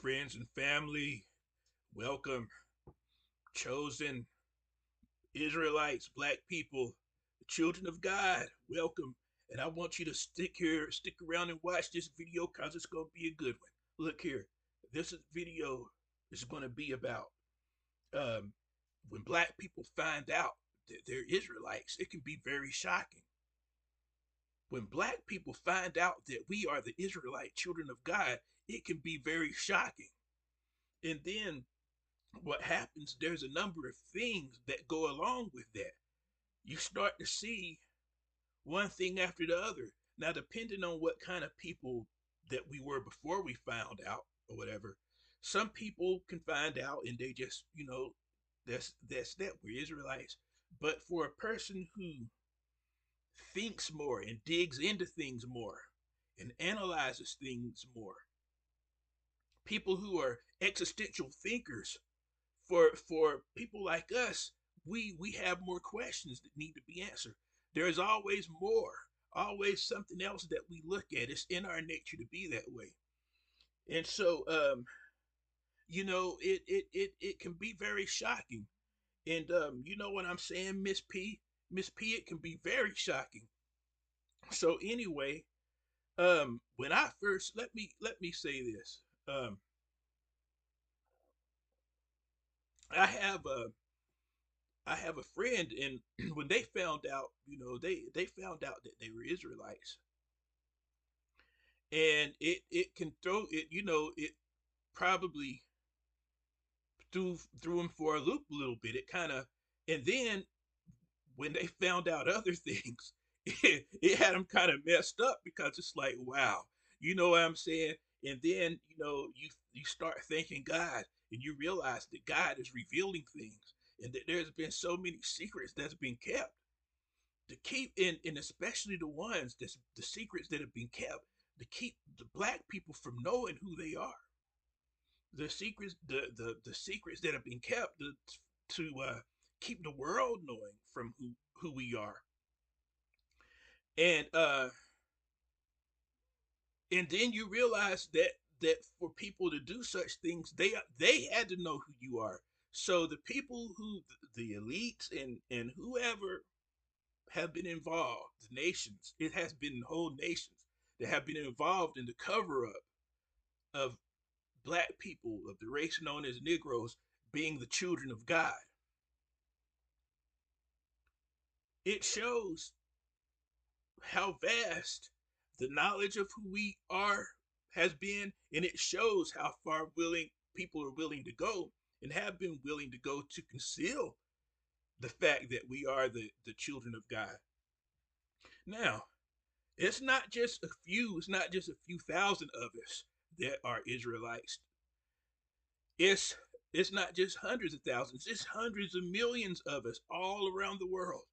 friends and family, welcome, chosen Israelites, black people, the children of God, welcome. And I want you to stick around and watch this video because it's going to be a good one. Look here, this video is going to be about um, when black people find out that they're Israelites, it can be very shocking. When black people find out that we are the Israelite children of God, it can be very shocking. And then what happens, there's a number of things that go along with that. You start to see one thing after the other. Now, depending on what kind of people that we were before we found out or whatever, some people can find out and they just, that's that we're Israelites. But for a person who thinks more and digs into things more and analyzes things more, people who are existential thinkers, for people like us, we have more questions that need to be answered. There's always more, always something else that we look at. It's in our nature to be that way. And so it can be very shocking. And you know what I'm saying, Miss P? Miss P, it can be very shocking. So anyway, when I first let me say this. I have a I have a friend, and when they found out, they found out that they were Israelites, and it can throw it, it probably threw them for a loop a little bit. It kind of, and then when they found out other things, it had them kind of messed up because it's like, wow, you know what I'm saying? And then you start thanking God, and you realize that God is revealing things, and that there's been so many secrets that's been kept to keep and especially the ones that's the secrets that have been kept to keep the black people from knowing who they are. The secrets, the secrets that have been kept to keep the world knowing from who we are. And and then you realize that for people to do such things, they had to know who you are. So the people who the elites and whoever have been involved, the nations, it has been whole nations that have been involved in the cover up of black people of the race known as Negroes being the children of God. It shows how vast the knowledge of who we are has been, and it shows how far willing people are willing to go and have been willing to go to conceal the fact that we are the children of God. Now, it's not just a few thousand of us that are Israelites. It's it's not just hundreds of thousands, it's hundreds of millions of us all around the world.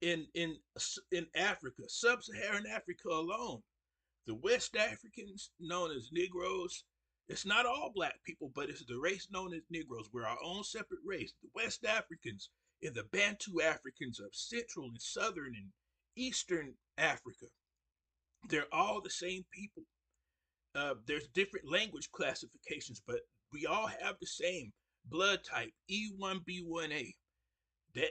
In Africa, sub-Saharan Africa alone, the West Africans known as Negroes, it's not all black people, but it's the race known as Negroes. We're our own separate race. The West Africans and the Bantu Africans of Central and Southern and Eastern Africa, they're all the same people. There's different language classifications, but we all have the same blood type, E1B1A.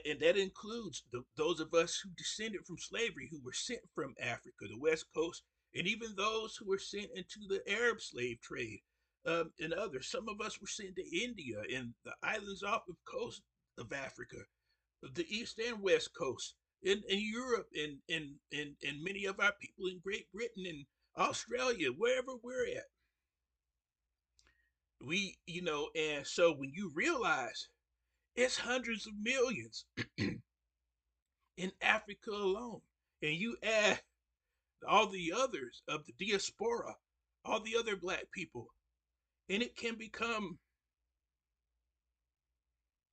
And that includes those of us who descended from slavery, who were sent from Africa, the West Coast, and even those who were sent into the Arab slave trade, and others. Some of us were sent to India and the islands off the coast of Africa, the East and West Coast, in Europe, and many of our people in Great Britain and Australia, wherever we're at. And so when you realize it's hundreds of millions in Africa alone, and you add all the others of the diaspora, all the other black people, and it can become,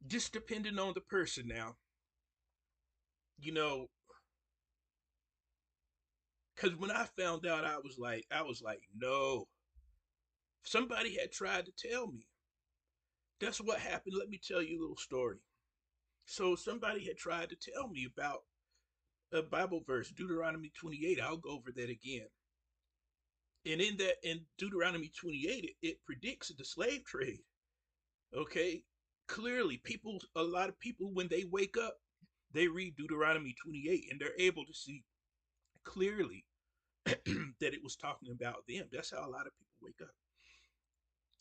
just depending on the person now, you know, because when I found out, I was like, no, somebody had tried to tell me. That's what happened. Let me tell you a little story. So somebody had tried to tell me about a Bible verse, Deuteronomy 28. I'll go over that again. And in that, in Deuteronomy 28, it predicts the slave trade. Okay, clearly, a lot of people, when they wake up, they read Deuteronomy 28, and they're able to see clearly that it was talking about them. That's how a lot of people wake up.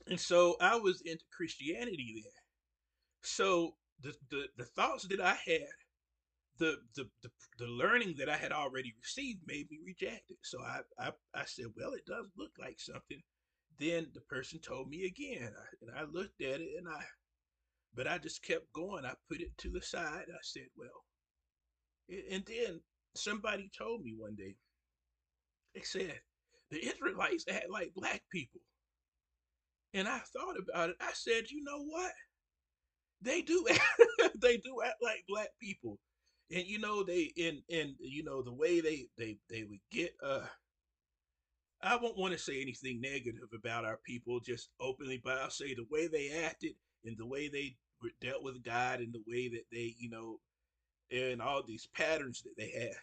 And so I was into Christianity then. So the thoughts that I had, the, the the the learning that I had already received made me reject it. So I said, well, it does look like something. Then the person told me again, and I looked at it, but I just kept going. I put it to the side. I said, well, and then somebody told me one day. They said the Israelites act like black people, and I thought about it. I said, you know what? They do they do act like black people. And they and the way they would get I won't want to say anything negative about our people just openly, but I'll say the way they acted and the way they dealt with God and the way that they, and all these patterns that they had.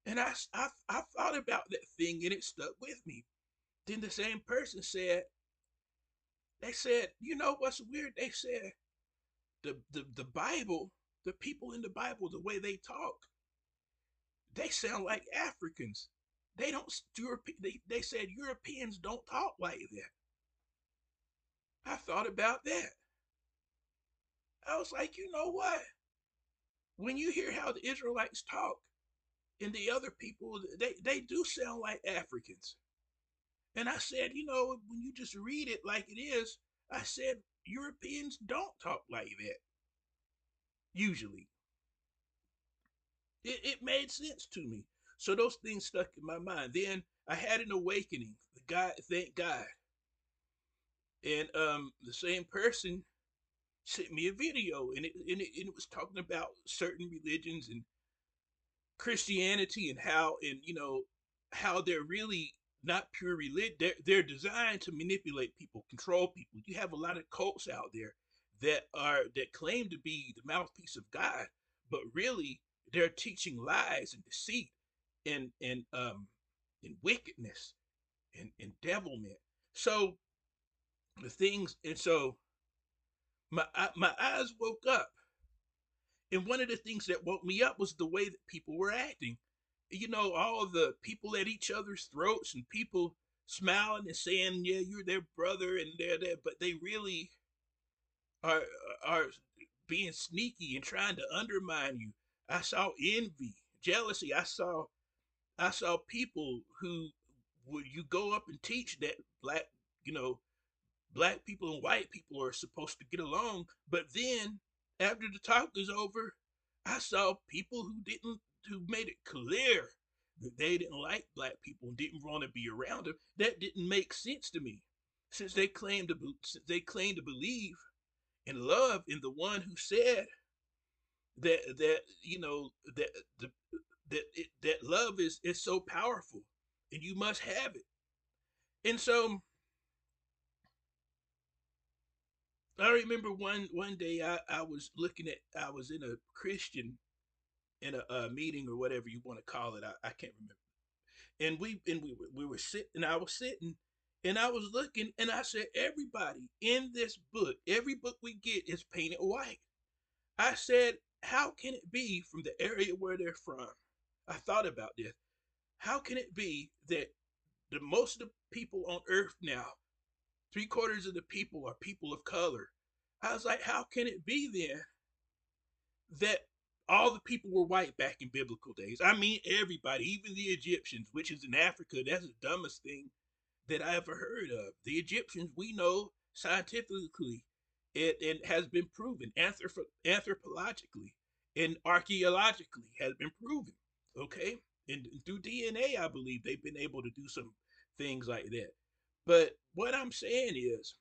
And I thought about that thing and it stuck with me. Then the same person said, they said, you know what's weird? They said the Bible, the people in the Bible, the way they talk, they sound like Africans. They don't. They said Europeans don't talk like that. I thought about that. I was like, you know what? When you hear how the Israelites talk and the other people, they do sound like Africans. And I said, when you just read it like it is, I said Europeans don't talk like that usually. It made sense to me. So those things stuck in my mind. Then I had an awakening. God, thank God. And the same person sent me a video, and it was talking about certain religions and Christianity and how they're really not pure religion. They're designed to manipulate people, control people. You have a lot of cults out there that claim to be the mouthpiece of God, but really they're teaching lies and deceit and wickedness and devilment. So the things, and so my eyes woke up, and one of the things that woke me up was the way that people were acting. All the people at each other's throats and people smiling and saying, "Yeah, you're their brother," and they're there, but they really are are being sneaky and trying to undermine you. I saw envy, jealousy. I saw people who would you go up and teach that you know, black people and white people are supposed to get along. But then, after the talk is over, I saw people who made it clear that they didn't like black people and didn't want to be around them. That didn't make sense to me, since they claim to believe and love in the one who said that the that love is so powerful and you must have it. And so I remember one day I was in a Christian in a meeting or whatever you want to call it. I can't remember. And we were sitting. I was sitting, and I was looking, and I said, everybody in this book, every book we get is painted white. I said, how can it be from the area where they're from? I thought about this. How can it be that the most of the people on Earth now, 3/4 of the people are people of color? I was like, how can it be then that all the people were white back in biblical days? I mean, everybody, even the Egyptians, which is in Africa. That's the dumbest thing that I ever heard of. The Egyptians, we know scientifically, it has been proven anthropologically and archaeologically has been proven. Okay, and through DNA, I believe they've been able to do some things like that. But what I'm saying is,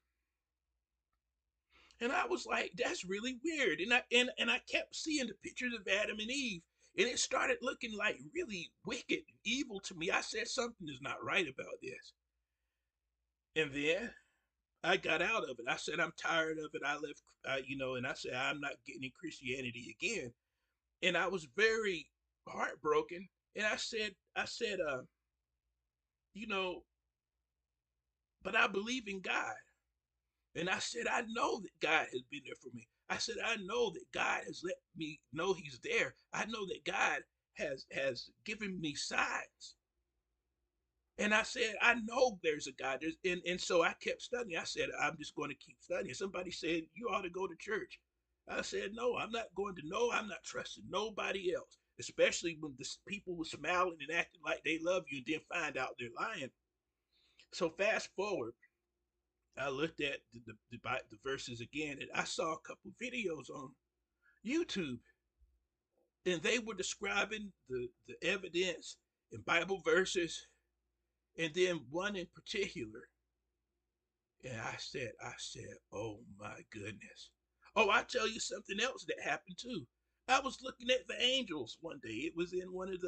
and I was like, that's really weird. And I kept seeing the pictures of Adam and Eve, and it started looking like really wicked and evil to me. I said something is not right about this. And then I got out of it. I said I'm tired of it. I left, and I said I'm not getting in Christianity again. And I was very heartbroken. And I said, you know, but I believe in God. And I said, I know that God has been there for me. I said, I know that God has let me know he's there. I know that God has given me signs. And I said, I know there's a God. And so I kept studying. I said, I'm just going to keep studying. Somebody said, you ought to go to church. I said, no, I'm not going to. No, I'm not trusting nobody else, especially when the people were smiling and acting like they love you and then find out they're lying. So fast forward, I looked at the verses again, and I saw a couple videos on YouTube, and they were describing the evidence in Bible verses, and then one in particular. And I said, oh my goodness. Oh, I tell you something else that happened too. I was looking at the angels one day. It was in one of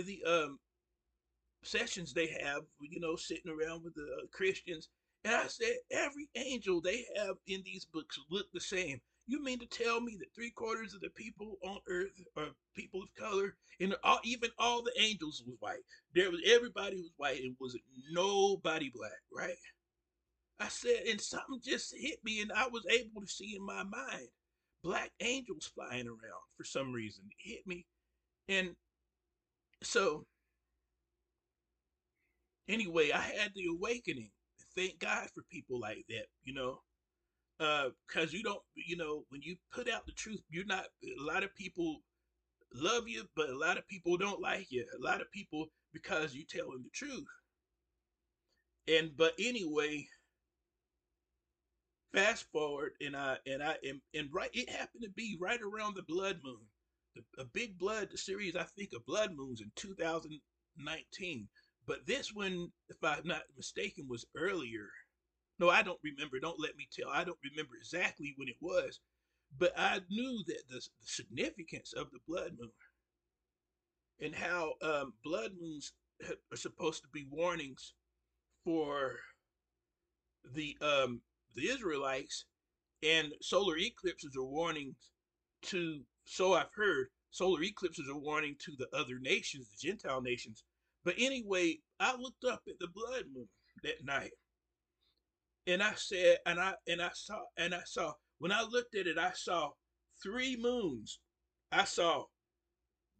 the sessions they have, sitting around with the Christians. And I said, every angel they have in these books look the same. You mean to tell me that three-quarters of the people on earth are people of color? And even all the angels was white. Everybody was white and was nobody black, right? I said, and something just hit me, and I was able to see in my mind black angels flying around for some reason. It hit me. And so anyway, I had the awakening. Thank God for people like that. Because you don't, when you put out the truth, you're not. A lot of people love you, but a lot of people don't like you. A lot of people because you tell them the truth. But anyway, fast forward, and right, it happened to be right around the blood moon, a big blood the series I think of blood moons in 2019. But this one, if I'm not mistaken, was earlier. No, I don't remember. Don't let me tell. I don't remember exactly when it was, but I knew that the significance of the blood moon and how blood moons are supposed to be warnings for the um, the Israelites, and solar eclipses are warnings to. So I've heard solar eclipses are warning to the other nations, the Gentile nations. But anyway, I looked up at the blood moon that night, and I said, and I saw when I looked at it, I saw three moons. I saw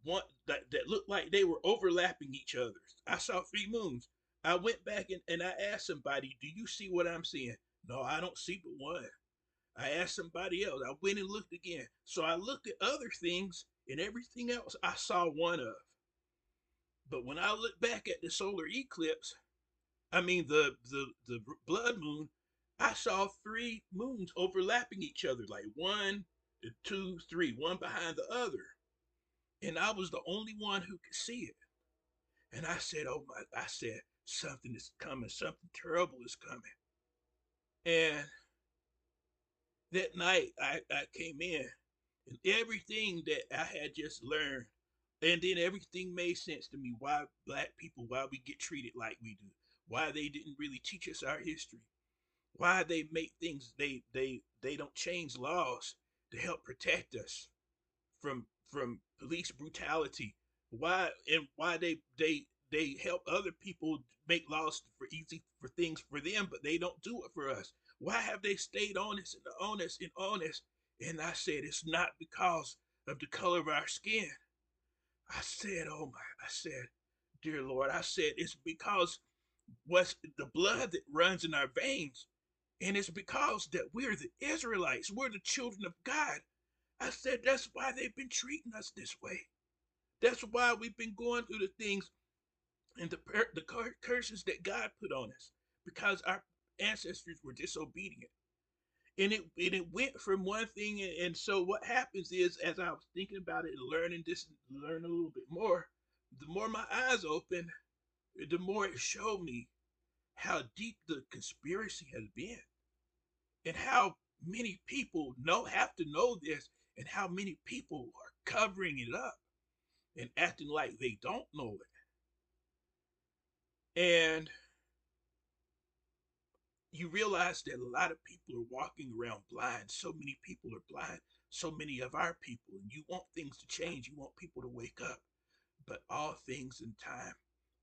one that looked like they were overlapping each other. I saw three moons. I went back and I asked somebody, "Do you see what I'm seeing?" No, I don't see but one. I asked somebody else. I went and looked again. So I looked at other things and everything else I saw one of. But when I look back at the solar eclipse, I mean the blood moon, I saw three moons overlapping each other, like one, two, three, one behind the other, and I was the only one who could see it. And I said, "Oh my!" I said, "Something is coming. Something terrible is coming." And that night, I came in, and everything that I had just learned, and then everything made sense to me. Why black people, why we get treated like we do, why they didn't really teach us our history, why they make things they don't change laws to help protect us from police brutality, why they help other people make laws for easy for things for them, but they don't do it for us. Why have they stayed honest and honest and honest? And I said, it's not because of the color of our skin. I said, oh my, I said, dear Lord, I said, it's because what's the blood that runs in our veins. And it's because that we're the Israelites, we're the children of God. I said, that's why they've been treating us this way. That's why we've been going through the things and the curses that God put on us, because our ancestors were disobedient. And it went from one thing, and so what happens is, as I was thinking about it and learn a little bit more, the more my eyes opened, the more it showed me how deep the conspiracy has been, and how many people have to know this, and how many people are covering it up and acting like they don't know it. And you realize that a lot of people are walking around blind. So many people are blind. So many of our people, and you want things to change. You want people to wake up. But all things in time,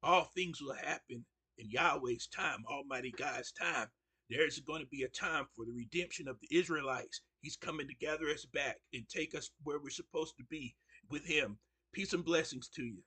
All things will happen in Yahweh's time, Almighty God's time. There's going to be a time for the redemption of the Israelites. He's coming to gather us back and take us where we're supposed to be with Him. Peace and blessings to you.